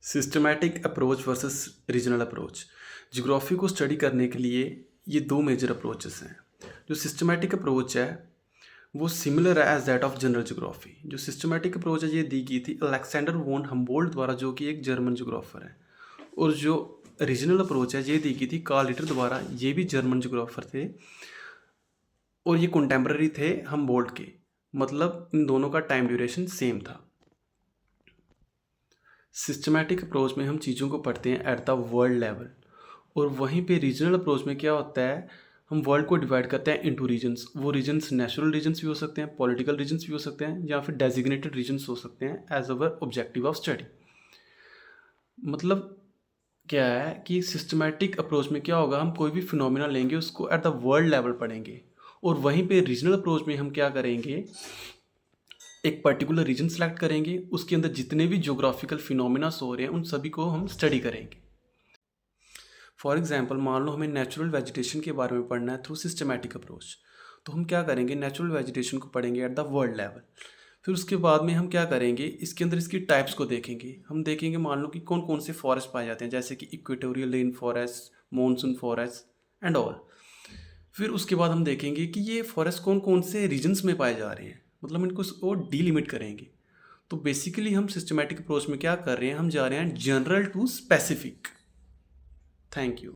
Systematic approach versus regional approach. Geography को study करने के लिए ये दो मेजर अप्रोचेस हैं। जो सिस्टमैटिक अप्रोच है वो सिमिलर है as that of general geography. जो सिस्टमैटिक अप्रोच है ये दी गई थी अलेक्जेंडर वॉन हम्बोल्ट द्वारा, जो कि एक जर्मन ज्योग्राफर है। और जो रीजनल अप्रोच है ये दी गई थी कार्ल रिटर द्वारा, ये भी जर्मन ज्योग्राफर थे और ये कंटेम्प्रेरी थे हम्बोल्ट के। मतलब इन दोनों का टाइम ड्यूरेशन सेम था। सिस्टमैटिक अप्रोच में हम चीज़ों को पढ़ते हैं एट द वर्ल्ड लेवल, और वहीं पे रीजनल अप्रोच में क्या होता है, हम वर्ल्ड को डिवाइड करते हैं इनटू रीजन्स। वो रीजन्स नेचुरल रीजन्स भी हो सकते हैं, पॉलिटिकल रीजन्स भी हो सकते हैं, या फिर डेजिग्नेटेड रीजन्स हो सकते हैं as our objective of study. मतलब क्या है कि सिस्टमैटिक अप्रोच में क्या होगा, हम कोई भी फिनोमिना लेंगे उसको एट द वर्ल्ड लेवल पढ़ेंगे, और वहीं पे रीजनल अप्रोच में हम क्या करेंगे, एक पर्टिकुलर रीजन सेलेक्ट करेंगे, उसके अंदर जितने भी ज्योग्राफिकल फिनोमिनास हो रहे हैं उन सभी को हम स्टडी करेंगे। फॉर एग्जांपल मान लो हमें नेचुरल वेजिटेशन के बारे में पढ़ना है थ्रू सिस्टमैटिक अप्रोच, तो हम क्या करेंगे, नेचुरल वेजिटेशन को पढ़ेंगे एट द वर्ल्ड लेवल। फिर उसके बाद में हम क्या करेंगे, इसके अंदर इसकी टाइप्स को देखेंगे। हम देखेंगे मान लो कि कौन कौन से फॉरेस्ट पाए जाते हैं, जैसे कि equatorial rain forest, monsoon forest and all. फिर उसके बाद हम देखेंगे कि ये फॉरेस्ट कौन कौन से रीजन्स में पाए जा रहे हैं, मतलब इनको और डीलिमिट करेंगे। तो बेसिकली हम सिस्टमैटिक अप्रोच में क्या कर रहे हैं, हम जा रहे हैं general to specific. Thank you.